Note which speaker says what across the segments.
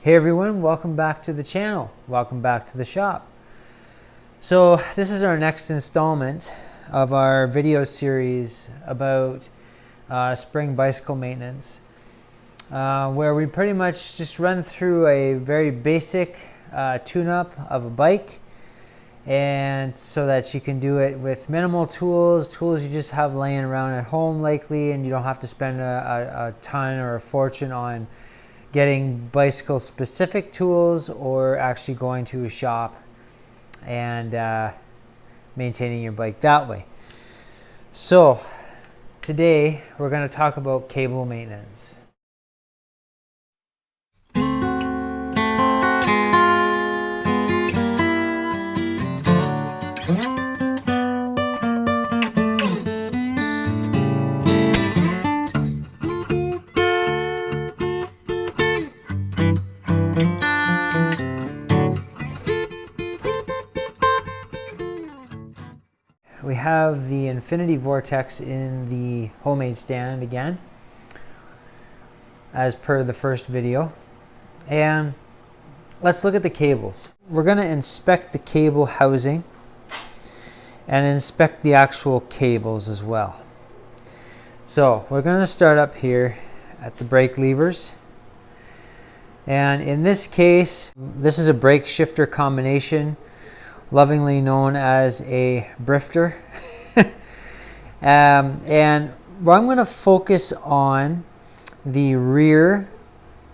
Speaker 1: Hey everyone, welcome back to the channel. Welcome back to the shop. So this is our next installment of our video series about spring bicycle maintenance, where we pretty much just run through a very basic tune-up of a bike, and so that you can do it with minimal tools you just have laying around at home likely, and you don't have to spend a ton or a fortune on getting bicycle specific tools or actually going to a shop and maintaining your bike that way. So today we're going to talk about cable maintenance. We have the Infinity Vortex in the homemade stand again, as per the first video. And let's look at the cables. We're going to inspect the cable housing and inspect the actual cables as well. So we're going to start up here at the brake levers. And in this case, this is a brake shifter combination, lovingly known as a brifter. And I'm going to focus on the rear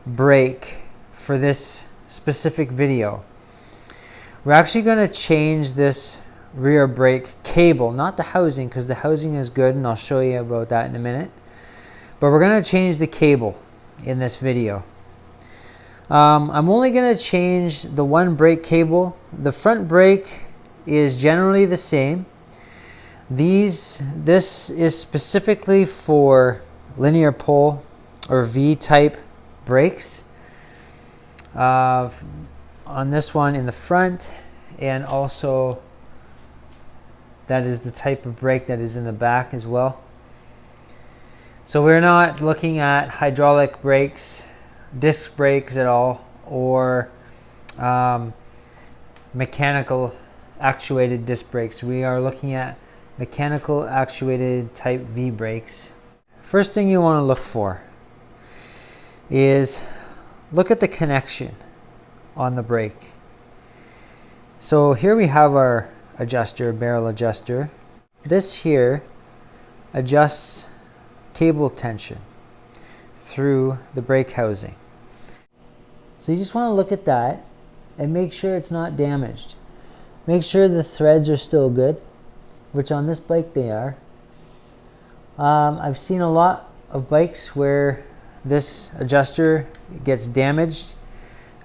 Speaker 1: brake for this specific video. We're actually going to change this rear brake cable, not the housing, because the housing is good and I'll show you about that in a minute. But we're going to change the cable in this video. I'm only going to change the one brake cable. The front brake is generally the same. This is specifically for linear pole or V-type brakes. On this one in the front, and also that is the type of brake that is in the back as well. So we're not looking at hydraulic brakes, disc brakes at all, or mechanical actuated disc brakes. We are looking at mechanical actuated type V brakes. First thing you want to look for is look at the connection on the brake. So here we have our adjuster, barrel adjuster. This here adjusts cable tension through the brake housing. So you just want to look at that and make sure it's not damaged. Make sure the threads are still good, which on this bike they are. I've seen a lot of bikes where this adjuster gets damaged,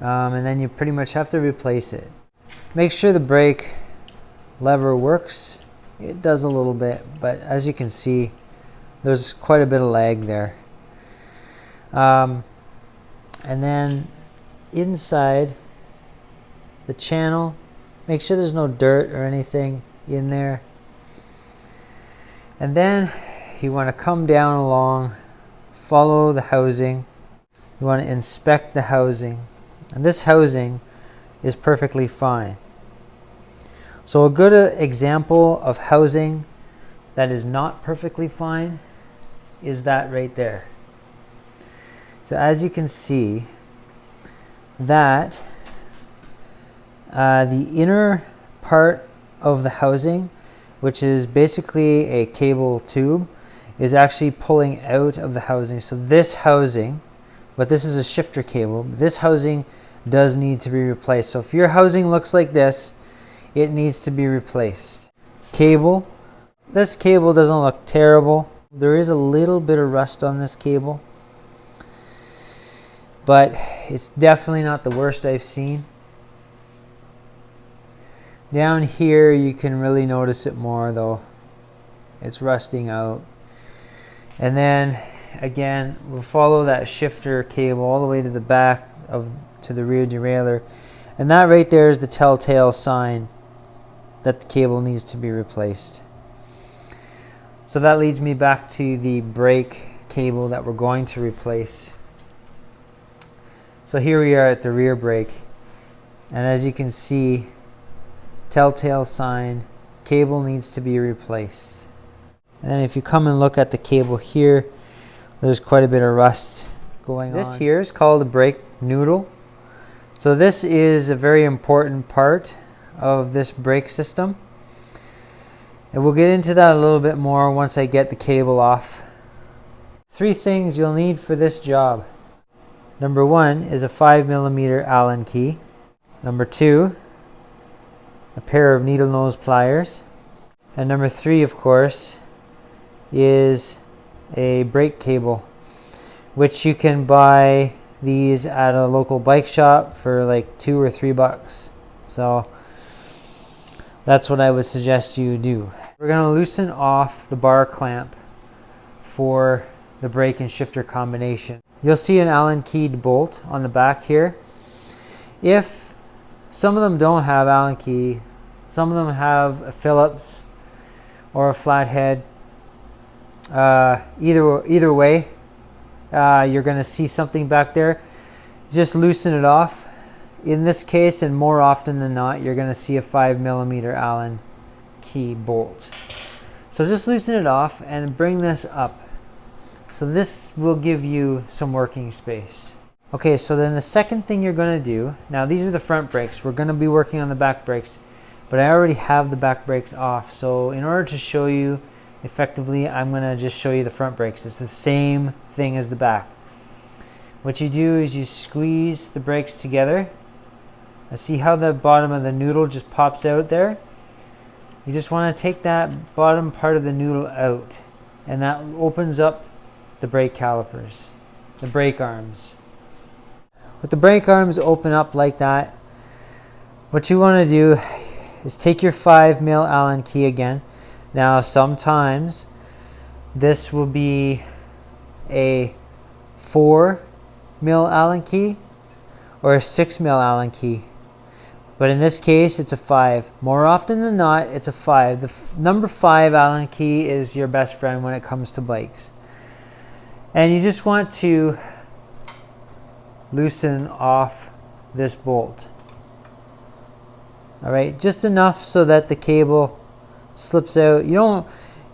Speaker 1: and then you pretty much have to replace it. Make sure the brake lever works. It does a little bit, but as you can see, there's quite a bit of lag there. And then inside the channel, make sure there's no dirt or anything in there. And then you want to come down along, follow the housing. You want to inspect the housing, and this housing is perfectly fine. So a good example of housing that is not perfectly fine is that right there. So as you can see, that the inner part of the housing, which is basically a cable tube, is actually pulling out of the housing. So this housing, but this is a shifter cable, this housing does need to be replaced. So if your housing looks like this, it needs to be replaced. Cable, this cable doesn't look terrible. There is a little bit of rust on this cable, but it's definitely not the worst I've seen. Down here you can really notice it more though. It's rusting out. And then again, we'll follow that shifter cable all the way to the back to the rear derailleur, and that right there is the telltale sign that the cable needs to be replaced. So that leads me back to the brake cable that we're going to replace. So here we are at the rear brake, and as you can see, telltale sign, cable needs to be replaced. And then if you come and look at the cable here, there's quite a bit of rust going on. This here is called a brake noodle. So this is a very important part of this brake system. And we'll get into that a little bit more once I get the cable off. 3 things you'll need for this job. Number 1 is a 5mm Allen key. Number 2, a pair of needle nose pliers. And number 3, of course, is a brake cable, which you can buy these at a local bike shop for like $2 or $3. So that's what I would suggest you do. We're going to loosen off the bar clamp for the brake and shifter combination. You'll see an Allen keyed bolt on the back here. If some of them don't have Allen key, some of them have a Phillips or a flathead. Either way, you're going to see something back there. Just loosen it off. In this case, and more often than not, you're going to see a 5mm Allen key bolt. So just loosen it off and bring this up. So this will give you some working space. Okay, so then the second thing you're going to do, now these are the front brakes. We're going to be working on the back brakes, but I already have the back brakes off. So in order to show you effectively, I'm going to just show you the front brakes. It's the same thing as the back. What you do is you squeeze the brakes together. I see how the bottom of the noodle just pops out there. You just want to take that bottom part of the noodle out, and that opens up the brake calipers, the brake arms. With the brake arms open up like that, what you want to do is take your 5mm Allen key again. Now sometimes this will be a 4mm Allen key or a 6mm Allen key, but in this case it's a 5. More often than not, it's a 5. The number 5 Allen key is your best friend when it comes to bikes. And you just want to loosen off this bolt. All right, just enough so that the cable slips out. You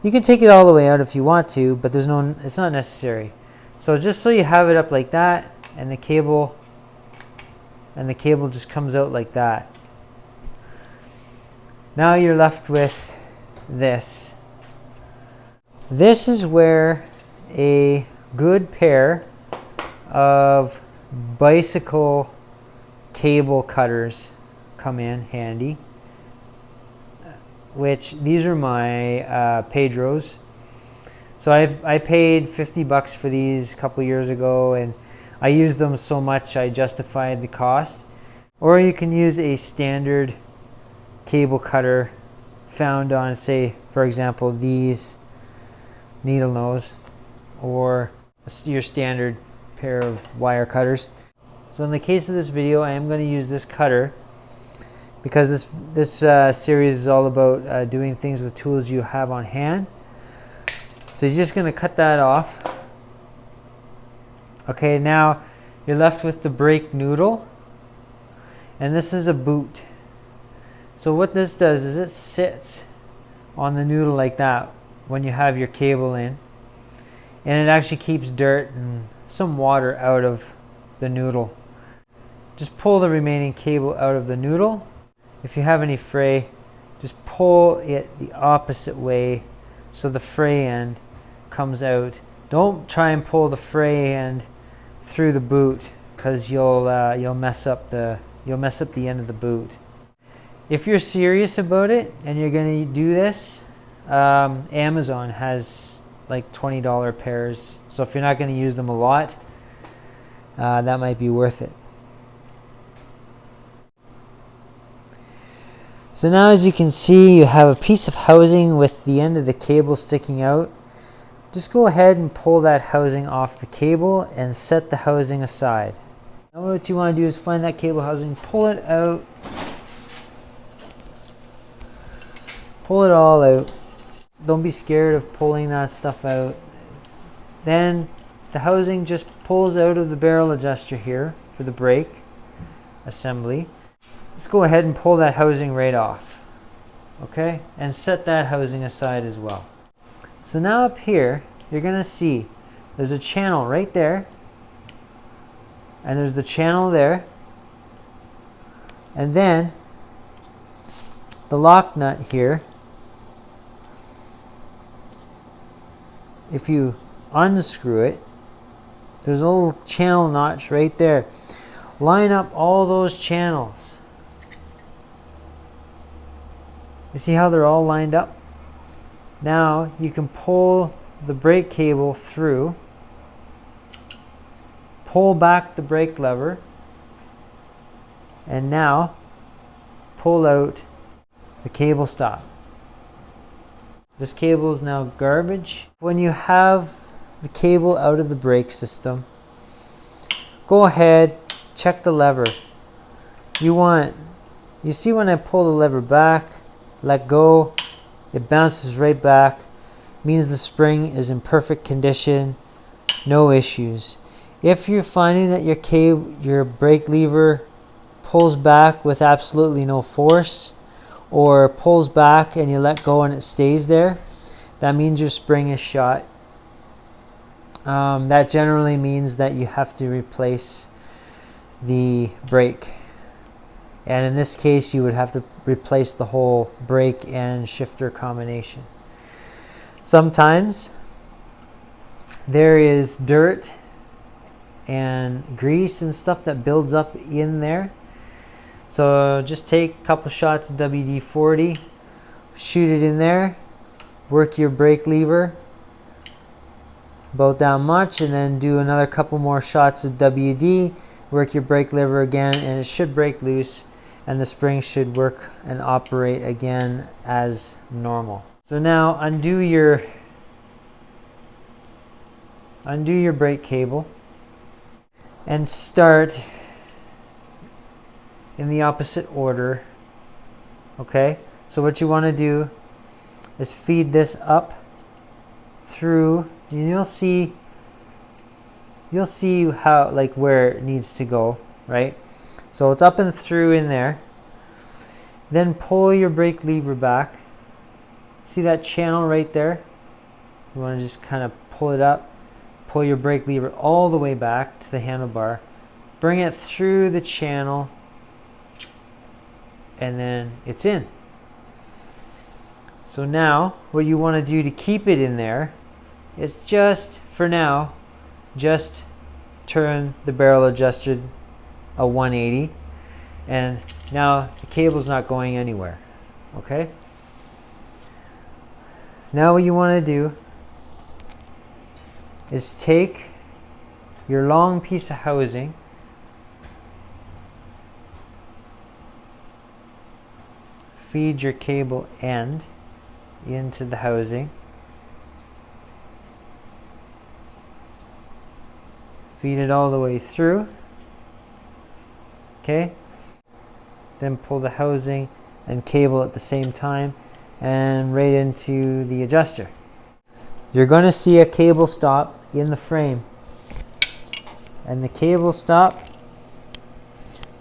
Speaker 1: can take it all the way out if you want to, but it's not necessary. So just so you have it up like that, and the cable just comes out like that. Now you're left with this. This is where a good pair of bicycle cable cutters come in handy, which these are my Pedros. So I paid $50 for these a couple years ago, and I used them so much I justified the cost. Or you can use a standard cable cutter found on, say, for example, these needle nose, or your standard pair of wire cutters. So in the case of this video, I am going to use this cutter because this series is all about doing things with tools you have on hand. So you're just going to cut that off. Okay, now you're left with the brake noodle, and this is a boot. So what this does is it sits on the noodle like that when you have your cable in, and it actually keeps dirt and some water out of the noodle. Just pull the remaining cable out of the noodle. If you have any fray, just pull it the opposite way so the fray end comes out. Don't try and pull the fray end through the boot, because you'll mess up the end of the boot. If you're serious about it and you're going to do this, Amazon has like $20 pairs. So if you're not going to use them a lot, that might be worth it. So now, as you can see, you have a piece of housing with the end of the cable sticking out. Just go ahead and pull that housing off the cable and set the housing aside. Now what you want to do is find that cable housing, pull it out, pull it all out. Don't be scared of pulling that stuff out. Then the housing just pulls out of the barrel adjuster here for the brake assembly. Let's go ahead and pull that housing right off. Okay, and set that housing aside as well. So now up here, you're going to see there's a channel right there, and there's the channel there, and then the lock nut here. If you unscrew it, there's a little channel notch right there. Line up all those channels. You see how they're all lined up? Now you can pull the brake cable through, pull back the brake lever, and now pull out the cable stop. This cable is now garbage. When you have the cable out of the brake system, go ahead, check the lever. You see when I pull the lever back, let go, it bounces right back. Means the spring is in perfect condition, no issues. If you're finding that your brake lever pulls back with absolutely no force, or pulls back and you let go and it stays there, that means your spring is shot. That generally means that you have to replace the brake. And in this case, you would have to replace the whole brake and shifter combination. Sometimes there is dirt and grease and stuff that builds up in there. So just take a couple shots of WD-40, shoot it in there, work your brake lever about that much, and then do another couple more shots of WD, work your brake lever again, and it should break loose, and the spring should work and operate again as normal. So now undo your brake cable and start in the opposite order. Okay, so what you want to do is feed this up through, and you'll see how, like, where it needs to go, right? So it's up and through in there. Then pull your brake lever back. See that channel right there? You want to just kind of pull it up, pull your brake lever all the way back to the handlebar, bring it through the channel, and then it's in. So now what you want to do to keep it in there is just, for now, just turn the barrel adjuster a 180, and now the cable's not going anywhere. Okay? Now what you want to do is take your long piece of housing, feed your cable end into the housing, feed it all the way through. Okay, then pull the housing and cable at the same time and right into the adjuster. You're going to see a cable stop in the frame, and the cable stop,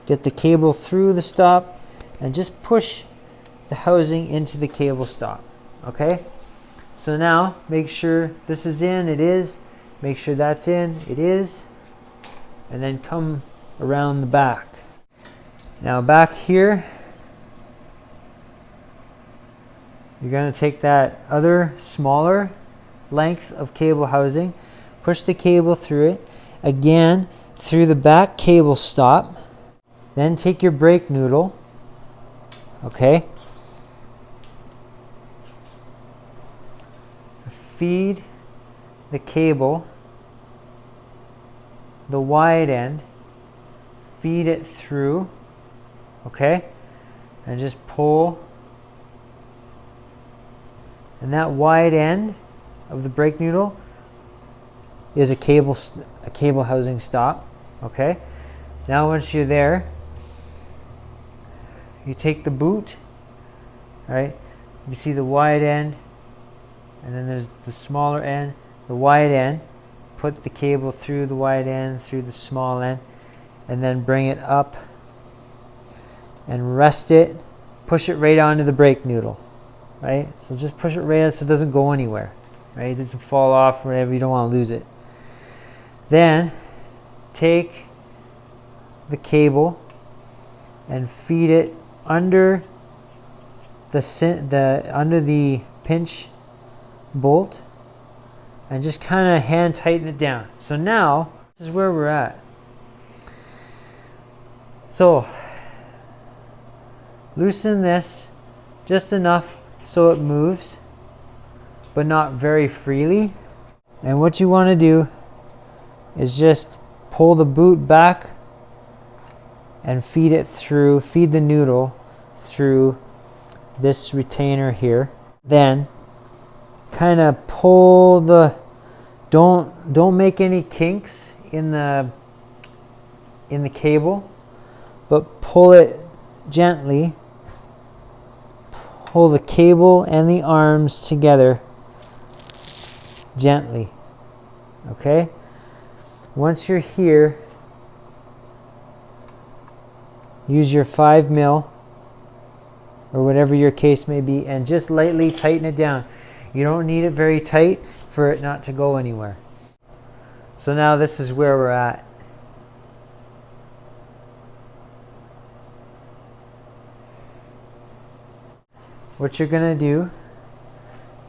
Speaker 1: get the cable through the stop and just push the housing into the cable stop. Okay, so now make sure this is in, it is, make sure that's in, it is, and then come around the back. Now back here, you're going to take that other smaller length of cable housing, push the cable through it, again through the back cable stop, then take your brake noodle, okay, feed the cable, the wide end, feed it through, okay, and just pull, and that wide end of the brake noodle is a cable housing stop. Okay, now once you're there, you take the boot, right, you see the wide end, and then there's the smaller end, the wide end, put the cable through the wide end, through the small end, and then bring it up and rest it, push it right onto the brake noodle, right? So just push it right so it doesn't go anywhere, right? It doesn't fall off or whatever, you don't want to lose it. Then take the cable and feed it under the pinch bolt and just kind of hand tighten it down. So now this is where we're at. So loosen this just enough so it moves, but not very freely. And what you want to do is just pull the boot back and feed the noodle through this retainer here. Then kind of pull don't make any kinks in the cable, but pull it gently. Pull the cable and the arms together gently. Okay? Once you're here, use your 5 mil or whatever your case may be and just lightly tighten it down. You don't need it very tight for it not to go anywhere. So now this is where we're at. What you're going to do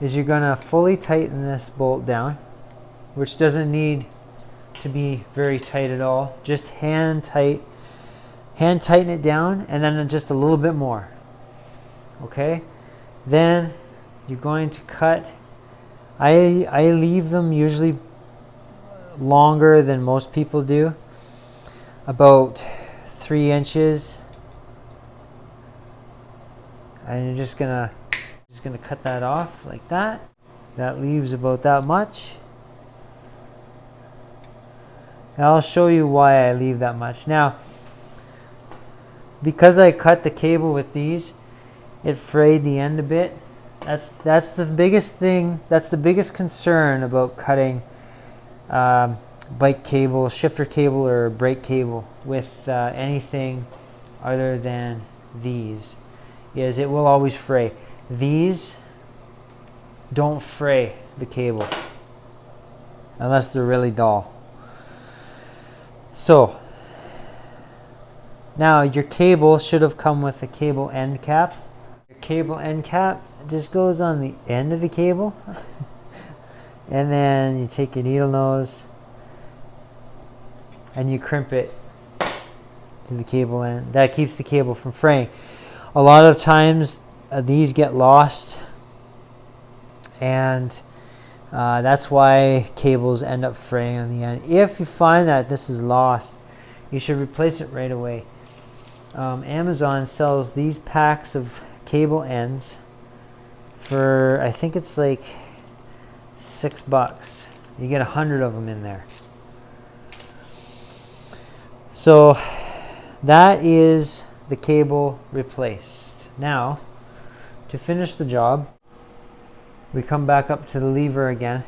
Speaker 1: is you're going to fully tighten this bolt down, which doesn't need to be very tight at all. Just hand tighten it down, and then just a little bit more. Okay? Then you're going to cut. I leave them usually longer than most people do, about 3 inches. And you're just gonna cut that off like that. That leaves about that much. And I'll show you why I leave that much. Now, because I cut the cable with these, it frayed the end a bit. That's the biggest thing. That's the biggest concern about cutting bike cable, shifter cable, or brake cable with anything other than these. Is it will always fray. These don't fray the cable unless they're really dull. So now your cable should have come with a cable end cap. Your cable end cap just goes on the end of the cable and then you take your needle nose and you crimp it to the cable end. That keeps the cable from fraying. A lot of times these get lost, and that's why cables end up fraying on the end. If you find that this is lost, you should replace it right away. Amazon sells these packs of cable ends for, I think it's like $6. You get 100 of them in there. So that is the cable replaced. Now, to finish the job, we come back up to the lever again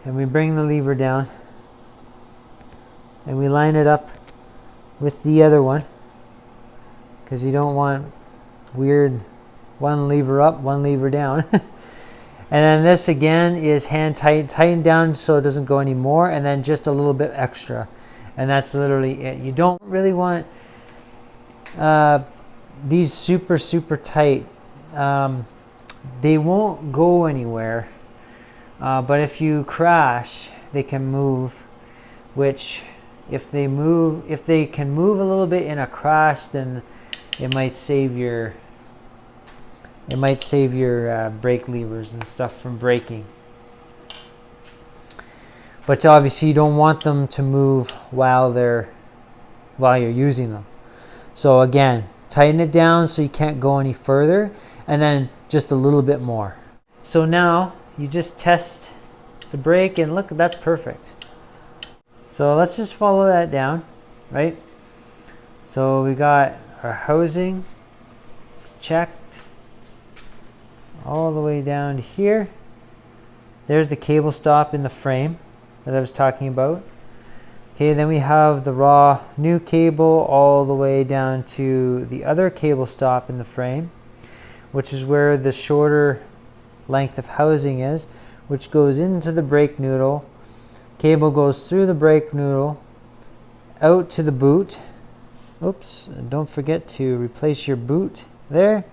Speaker 1: and we bring the lever down and we line it up with the other one, because you don't want weird one lever up, one lever down. And then this again is hand tighten down so it doesn't go any more, and then just a little bit extra, and that's literally it. You don't really want these super tight. They won't go anywhere, but if you crash, they can move, which if they can move a little bit in a crash, then it might save your brake levers and stuff from breaking. But obviously you don't want them to move while you're using them. So again, tighten it down so you can't go any further, and then just a little bit more. So now you just test the brake, and look, that's perfect. So let's just follow that down, right? So we got our housing checked all the way down to here. There's the cable stop in the frame that I was talking about. Okay, then we have the raw new cable all the way down to the other cable stop in the frame, which is where the shorter length of housing is, which goes into the brake noodle. Cable goes through the brake noodle, out to the boot. Oops, don't forget to replace your boot there.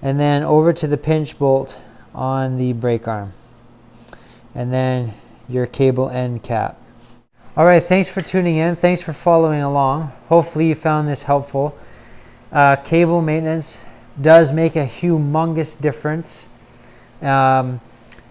Speaker 1: And then over to the pinch bolt on the brake arm. And then your cable end cap. All right, thanks for tuning in. Thanks for following along. Hopefully you found this helpful. Cable maintenance does make a humongous difference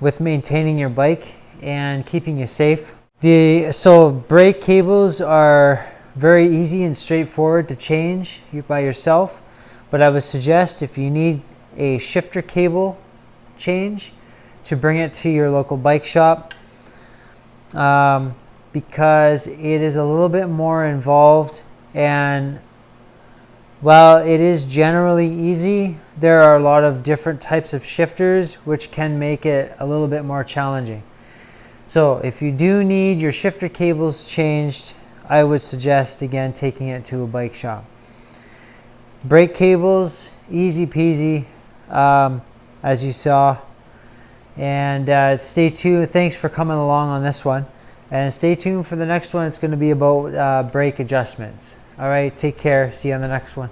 Speaker 1: with maintaining your bike and keeping you safe. So brake cables are very easy and straightforward to change by yourself, but I would suggest if you need a shifter cable change to bring it to your local bike shop, because it is a little bit more involved, and while it is generally easy, there are a lot of different types of shifters which can make it a little bit more challenging. So if you do need your shifter cables changed, I would suggest again taking it to a bike shop. Brake cables, easy peasy, as you saw. And stay tuned. Thanks for coming along on this one. And stay tuned for the next one. It's going to be about brake adjustments. All right, take care. See you on the next one.